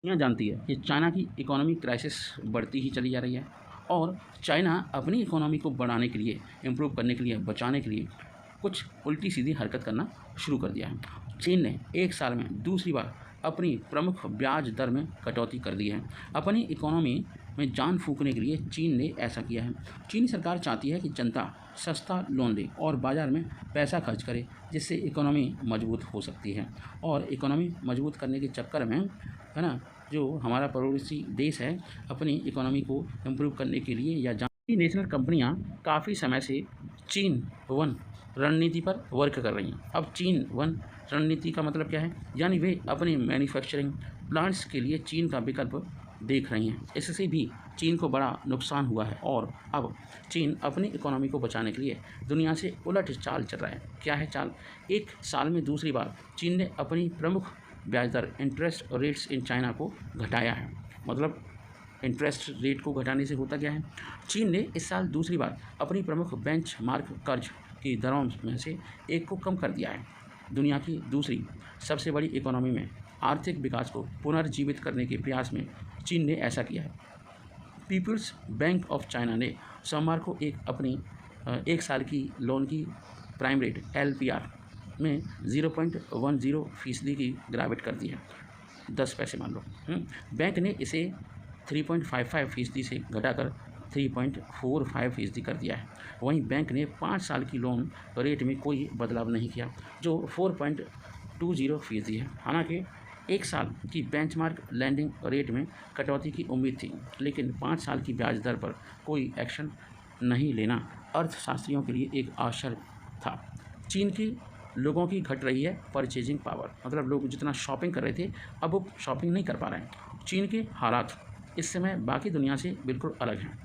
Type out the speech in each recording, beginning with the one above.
दुनिया जानती है कि चाइना की इकोनॉमी क्राइसिस बढ़ती ही चली जा रही है और चाइना अपनी इकोनॉमी को बढ़ाने के लिए, इम्प्रूव करने के लिए, बचाने के लिए कुछ उल्टी सीधी हरकत करना शुरू कर दिया है। चीन ने एक साल में दूसरी बार अपनी प्रमुख ब्याज दर में कटौती कर दी है। अपनी इकोनॉमी में जान फूंकने के लिए चीन ने ऐसा किया है। चीनी सरकार चाहती है कि जनता सस्ता लोन ले और बाज़ार में पैसा खर्च करे, जिससे इकोनॉमी मजबूत हो सकती है। और इकोनॉमी मजबूत करने के चक्कर में, है ना, जो हमारा पड़ोसी देश है, अपनी इकोनॉमी को इम्प्रूव करने के लिए या नेशनल कंपनियां काफ़ी समय से चीन वन रणनीति पर वर्क कर रही हैं। अब चीन वन रणनीति का मतलब क्या है? यानी वे अपने मैन्युफैक्चरिंग प्लांट्स के लिए चीन का विकल्प देख रही हैं। इससे भी चीन को बड़ा नुकसान हुआ है और अब चीन अपनी इकोनॉमी को बचाने के लिए दुनिया से उलट चाल चल रहा है। क्या है चाल? एक साल में दूसरी बार चीन ने अपनी प्रमुख ब्याज दर इंटरेस्ट रेट्स इन चाइना को घटाया है। मतलब इंटरेस्ट रेट को घटाने से होता क्या है? चीन ने इस साल दूसरी बार अपनी प्रमुख बेंचमार्क कर्ज की दरों में से एक को कम कर दिया है। दुनिया की दूसरी सबसे बड़ी इकोनॉमी में आर्थिक विकास को पुनर्जीवित करने के प्रयास में चीन ने ऐसा किया है। पीपल्स बैंक ऑफ चाइना ने सोमवार को एक साल की लोन की प्राइम रेट LPR में 0.10% की गिरावट कर दी है। 10 पैसे मान लो। बैंक ने इसे 3.55% से घटाकर 3.45% कर दिया है। वहीं बैंक ने 5 साल की लोन रेट में कोई बदलाव नहीं किया, जो 4.20% है। हालांकि एक साल की बेंचमार्क लैंडिंग रेट में कटौती की उम्मीद थी, लेकिन 5 साल की ब्याज दर पर कोई एक्शन नहीं लेना अर्थशास्त्रियों के लिए एक आश्चर्य था। चीन के लोगों की घट रही है परचेजिंग पावर, मतलब लोग जितना शॉपिंग कर रहे थे अब वो शॉपिंग नहीं कर पा रहे हैं। चीन के हालात इस समय बाकी दुनिया से बिल्कुल अलग हैं।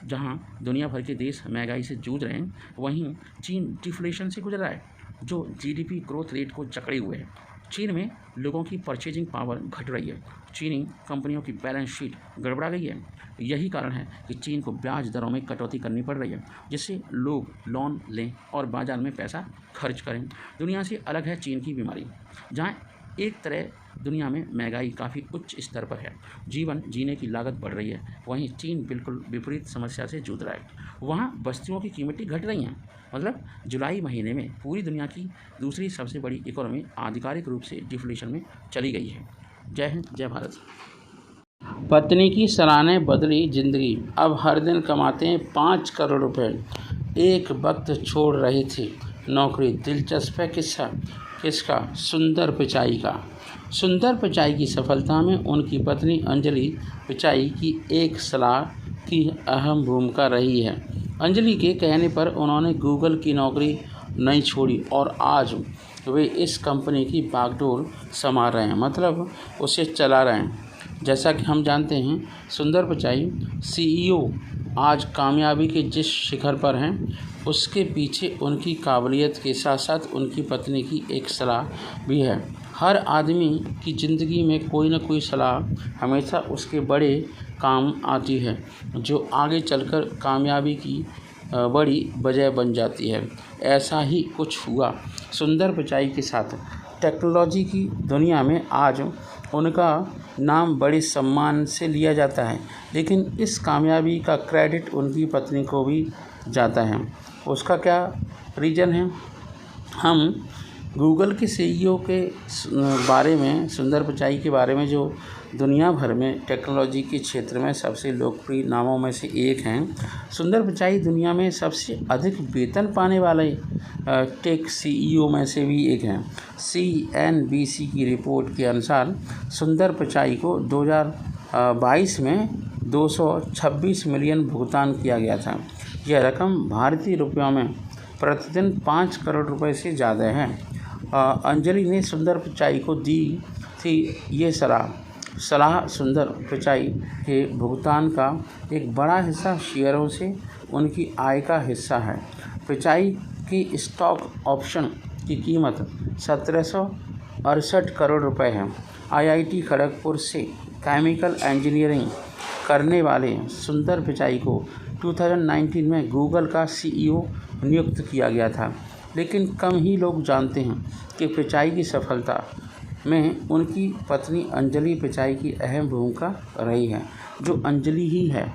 जहां दुनिया भर के देश महंगाई से जूझ रहे हैं, वहीं चीन डिफ्लेशन से गुजर रहा है, जो GDP ग्रोथ रेट को जकड़े हुए है। चीन में लोगों की परचेजिंग पावर घट रही है। चीनी कंपनियों की बैलेंस शीट गड़बड़ा गई है। यही कारण है कि चीन को ब्याज दरों में कटौती करनी पड़ रही है, जिससे लोग लोन लें और बाजार में पैसा खर्च करें। दुनिया से अलग है चीन की बीमारी, जहाँ एक तरह दुनिया में महंगाई काफ़ी उच्च स्तर पर है, जीवन जीने की लागत बढ़ रही है, वहीं चीन बिल्कुल विपरीत समस्या से जूझ रहा है। वहाँ बस्तियों की कीमतें घट रही हैं। मतलब जुलाई महीने में पूरी दुनिया की दूसरी सबसे बड़ी इकोनॉमी आधिकारिक रूप से डिफ्लेशन में चली गई है। जय हिंद, जय भारत। पत्नी की सराहने बदली जिंदगी, अब हर दिन कमाते हैं 5 करोड़ रुपए। एक वक्त छोड़ रही थी नौकरी। दिलचस्प है किस्सा। किसका? सुंदर पिचाई का। सुंदर पिचाई की सफलता में उनकी पत्नी अंजलि पिचाई की एक सलाह की अहम भूमिका रही है। अंजलि के कहने पर उन्होंने गूगल की नौकरी नहीं छोड़ी और आज वे इस कंपनी की बागडोर संभाल रहे हैं, मतलब उसे चला रहे हैं। जैसा कि हम जानते हैं, सुंदर पिचाई CEO आज कामयाबी के जिस शिखर पर हैं, उसके पीछे उनकी काबिलियत के साथ साथ उनकी पत्नी की एक सलाह भी है। हर आदमी की ज़िंदगी में कोई न कोई सलाह हमेशा उसके बड़े काम आती है, जो आगे चलकर कामयाबी की बड़ी वजह बन जाती है। ऐसा ही कुछ हुआ सुंदर पिचाई के साथ। टेक्नोलॉजी की दुनिया में आज उनका नाम बड़े सम्मान से लिया जाता है, लेकिन इस कामयाबी का क्रेडिट उनकी पत्नी को भी जाता है। उसका क्या रीज़न है? हम गूगल के CEO के बारे में, सुंदर पिचाई के बारे में, जो दुनिया भर में टेक्नोलॉजी के क्षेत्र में सबसे लोकप्रिय नामों में से एक हैं। सुंदर पिचाई दुनिया में सबसे अधिक वेतन पाने वाले टेक CEO में से भी एक हैं। CNBC की रिपोर्ट के अनुसार सुंदर पिचाई को 2022 में 226 मिलियन भुगतान किया गया था। यह रकम भारतीय रुपयों में प्रतिदिन 5 करोड़ रुपए से ज़्यादा है। अंजलि ने सुंदर पिचाई को दी थी ये सलाह सुंदर पिचाई के भुगतान का एक बड़ा हिस्सा शेयरों से उनकी आय का हिस्सा है। पिचाई की स्टॉक ऑप्शन की कीमत 1768 करोड़ रुपए है। IIT खड़गपुर से केमिकल इंजीनियरिंग करने वाले सुंदर पिचाई को 2019 में गूगल का CEO नियुक्त किया गया था, लेकिन कम ही लोग जानते हैं कि पिचाई की सफलता में उनकी पत्नी अंजलि पिचाई की अहम भूमिका रही है। जो अंजलि ही है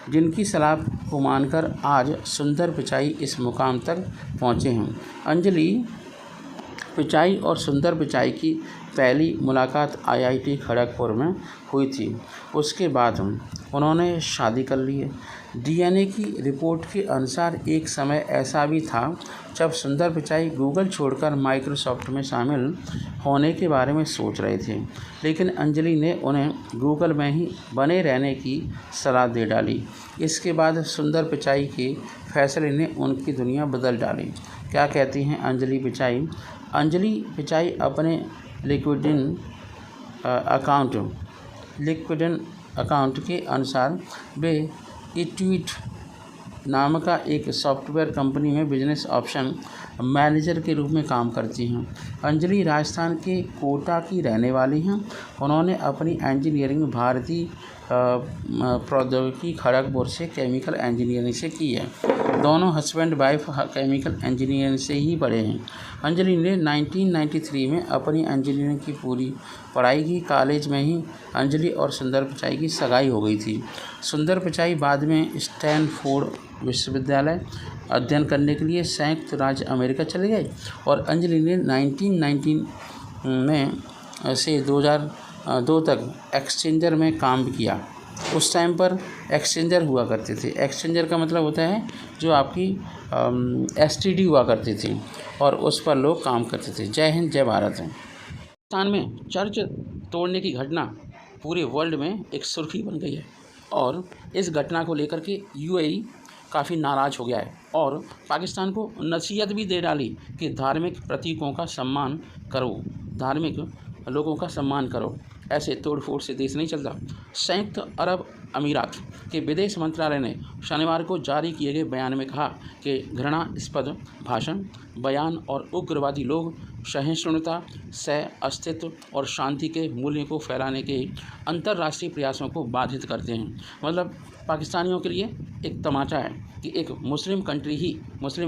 जिनकी सलाह को मानकर आज सुंदर पिचाई इस मुकाम तक पहुँचे हैं। अंजलि पिचाई और सुंदर पिचाई की पहली मुलाकात IIT खड़गपुर में हुई थी। उसके बाद उन्होंने शादी कर ली है। DNA की रिपोर्ट के अनुसार एक समय ऐसा भी था जब सुंदर पिचाई गूगल छोड़कर माइक्रोसॉफ्ट में शामिल होने के बारे में सोच रहे थे, लेकिन अंजलि ने उन्हें गूगल में ही बने रहने की सलाह दे डाली। इसके बाद सुंदर पिचाई के फैसले ने उनकी दुनिया बदल डाली। क्या कहती हैं अंजलि पिचाई? अंजलि पिचाई अपने लिक्विडिन अकाउंट के अनुसार वे इट्वीट नाम का एक सॉफ्टवेयर कंपनी में बिजनेस ऑप्शन मैनेजर के रूप में काम करती हैं। अंजलि राजस्थान के कोटा की रहने वाली हैं। उन्होंने अपनी इंजीनियरिंग भारतीय प्रौद्योगिकी खड़गपुर से केमिकल इंजीनियरिंग से की है। दोनों हस्बैंड वाइफ केमिकल इंजीनियरिंग से ही पढ़े हैं। अंजलि ने 1993 में अपनी इंजीनियरिंग की पूरी पढ़ाई की। कॉलेज में ही अंजलि और सुंदर पिचाई की सगाई हो गई थी। सुंदर पिचाई बाद में स्टैनफोर्ड विश्वविद्यालय अध्ययन करने के लिए संयुक्त राज्य अमेरिका चले गए और अंजलि ने 1919 में से 2002 तक एक्सचेंजर में काम किया। उस टाइम पर एक्सचेंजर हुआ करते थे। एक्सचेंजर का मतलब होता है जो आपकी STD हुआ करती थी और उस पर लोग काम करते थे। जय हिंद, जय भारत। पाकिस्तान में चर्च तोड़ने की घटना पूरे वर्ल्ड में एक सुर्खी बन गई है और इस घटना को लेकर के UAE काफ़ी नाराज़ हो गया है और पाकिस्तान को नसीहत भी दे डाली कि धार्मिक प्रतीकों का सम्मान करो, धार्मिक लोगों का सम्मान करो, ऐसे तोड़ फोड़ से देश नहीं चलता। संयुक्त अरब अमीरात के विदेश मंत्रालय ने शनिवार को जारी किए गए बयान में कहा कि घृणास्पद भाषण, बयान और उग्रवादी लोग सहिष्णुता, सह अस्तित्व और शांति के मूल्यों को फैलाने के अंतर्राष्ट्रीय प्रयासों को बाधित करते हैं। मतलब पाकिस्तानियों के लिए एक तमाचा है कि एक मुस्लिम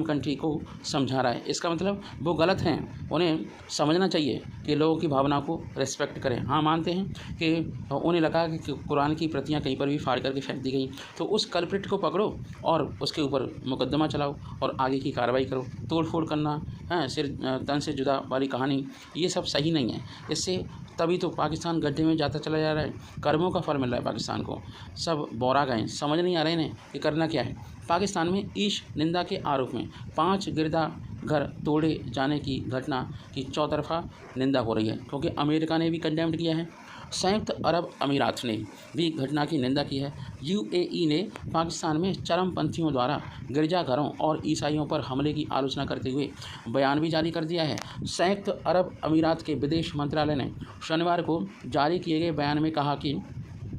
कंट्री को समझा रहा है। इसका मतलब वो गलत हैं। उन्हें समझना चाहिए कि लोगों की भावना को रिस्पेक्ट करें। हाँ, मानते हैं कि उन्हें लगा कि कुरान की प्रतियां कहीं पर भी फाड़ करके फेंक दी गई, तो उस कल्प्रिट को पकड़ो और उसके ऊपर मुकदमा चलाओ और आगे की कार्रवाई करो। तोड़ फोड़ करना, सिर तन से जुदा वाली कहानी, ये सब सही नहीं है। इससे तभी तो पाकिस्तान गड्ढे में जाता चला जा रहा है। कर्मों का फल मिल रहा है पाकिस्तान को। सब बौरा गए, समझ नहीं आ रहे इन्हें कि करना क्या है। पाकिस्तान में ईश निंदा के आरोप में 5 गिरजाघर तोड़े जाने की घटना की चौतरफा निंदा हो रही है, क्योंकि अमेरिका ने भी कंडेम्ड किया है, संयुक्त अरब अमीरात ने भी घटना की निंदा की है। UAE ने पाकिस्तान में चरमपंथियों द्वारा गिरजाघरों और ईसाइयों पर हमले की आलोचना करते हुए बयान भी जारी कर दिया है। संयुक्त अरब अमीरात के विदेश मंत्रालय ने शनिवार को जारी किए गए बयान में कहा कि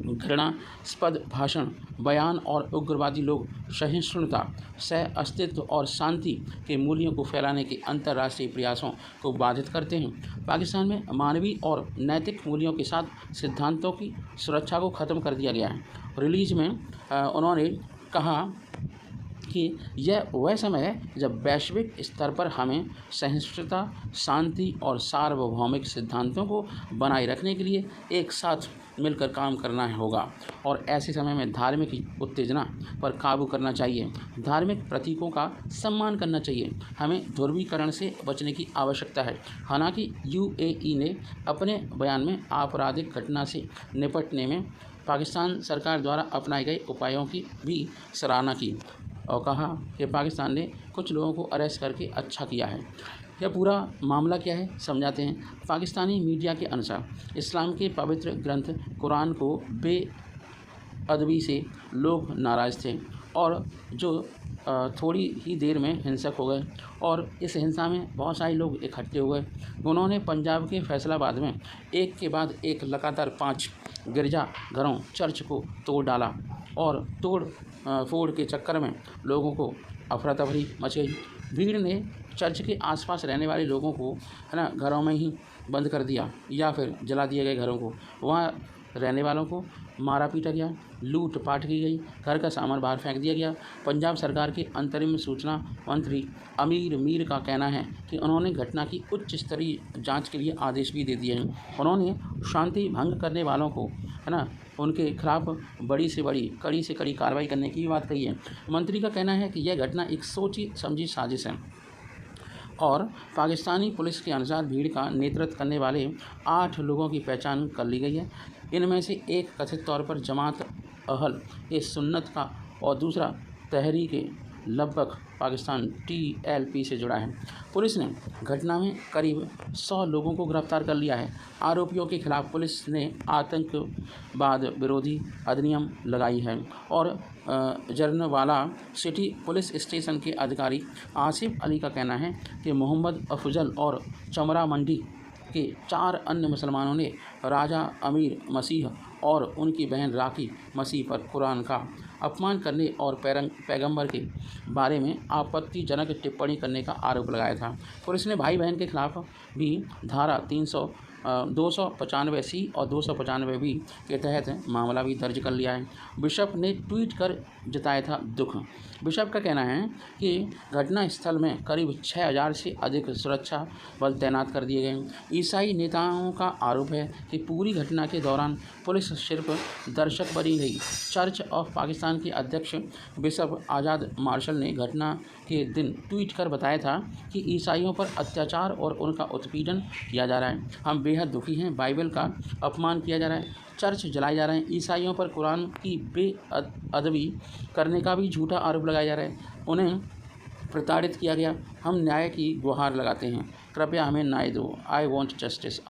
घृणास्पद भाषण, बयान और उग्रवादी लोग सहिष्णुता, सह अस्तित्व और शांति के मूल्यों को फैलाने के अंतर्राष्ट्रीय प्रयासों को बाधित करते हैं। पाकिस्तान में मानवीय और नैतिक मूल्यों के साथ सिद्धांतों की सुरक्षा को ख़त्म कर दिया गया है। रिलीज में उन्होंने कहा कि यह वह समय है जब वैश्विक स्तर पर हमें सहिष्णुता, शांति और सार्वभौमिक सिद्धांतों को बनाए रखने के लिए एक साथ मिलकर काम करना होगा और ऐसे समय में धार्मिक उत्तेजना पर काबू करना चाहिए, धार्मिक प्रतीकों का सम्मान करना चाहिए। हमें ध्रुवीकरण से बचने की आवश्यकता है। हालांकि UAE ने अपने बयान में आपराधिक घटना से निपटने में पाकिस्तान सरकार द्वारा अपनाए गए उपायों की भी सराहना की और कहा कि पाकिस्तान ने कुछ लोगों को अरेस्ट करके अच्छा किया है। यह पूरा मामला क्या है समझाते हैं। पाकिस्तानी मीडिया के अनुसार इस्लाम के पवित्र ग्रंथ कुरान को बेअदबी से लोग नाराज़ थे और जो थोड़ी ही देर में हिंसक हो गए और इस हिंसा में बहुत सारे लोग इकट्ठे हो गए। उन्होंने पंजाब के फैसलाबाद में एक के बाद एक लगातार 5 गिरजाघरों, चर्च को तोड़ डाला और तोड़ फोड़ के चक्कर में लोगों को अफरा तफरी मच गई। भीड़ ने चर्च के आसपास रहने वाले लोगों को घरों में ही बंद कर दिया या फिर जला दिए गए घरों को। वहाँ रहने वालों को मारा पीटा गया, लूट पाट की गई, घर का सामान बाहर फेंक दिया गया। पंजाब सरकार के अंतरिम सूचना मंत्री अमीर मीर का कहना है कि उन्होंने घटना की उच्च स्तरीय जांच के लिए आदेश भी दे दिए हैं। उन्होंने शांति भंग करने वालों को, है ना, उनके खिलाफ बड़ी से बड़ी, कड़ी से कड़ी कार्रवाई करने की बात कही है। मंत्री का कहना है कि यह घटना एक सोची समझी साजिश है और पाकिस्तानी पुलिस के अनुसार भीड़ का नेतृत्व करने वाले 8 लोगों की पहचान कर ली गई है। इनमें से एक कथित तौर पर जमात अहल ए सुन्नत का और दूसरा तहरीक लब्बक पाकिस्तान TLP से जुड़ा है। पुलिस ने घटना में करीब 100 लोगों को गिरफ्तार कर लिया है। आरोपियों के खिलाफ पुलिस ने आतंकवाद विरोधी अधिनियम लगाई है और जरनवाला सिटी पुलिस स्टेशन के अधिकारी आसिफ अली का कहना है कि मोहम्मद अफजल और चमरा मंडी के 4 अन्य मुसलमानों ने राजा अमीर मसीह और उनकी बहन राखी मसीह पर कुरान का अपमान करने और पैगंबर के बारे में आपत्तिजनक टिप्पणी करने का आरोप लगाया था। पुलिस ने भाई बहन के खिलाफ भी धारा 295C और 295B के तहत मामला भी दर्ज कर लिया है। बिशप ने ट्वीट कर जताया था दुख। बिशप का कहना है कि घटना स्थल में करीब 6000 से अधिक सुरक्षा बल तैनात कर दिए गए। ईसाई नेताओं का आरोप है कि पूरी घटना के दौरान पुलिस सिर्फ दर्शक बनी रही। चर्च ऑफ पाकिस्तान के अध्यक्ष बिशप आज़ाद मार्शल ने घटना के दिन ट्वीट कर बताया था कि ईसाइयों पर अत्याचार और उनका उत्पीड़न किया जा रहा है। हम बेहद दुखी हैं। बाइबल का अपमान किया जा रहा है, चर्च जलाए जा रहे हैं, ईसाइयों पर कुरान की बेअदबी करने का भी झूठा आरोप लगाया जा रहा है, उन्हें प्रताड़ित किया गया। हम न्याय की गुहार लगाते हैं, कृपया हमें न्याय दो। I want justice.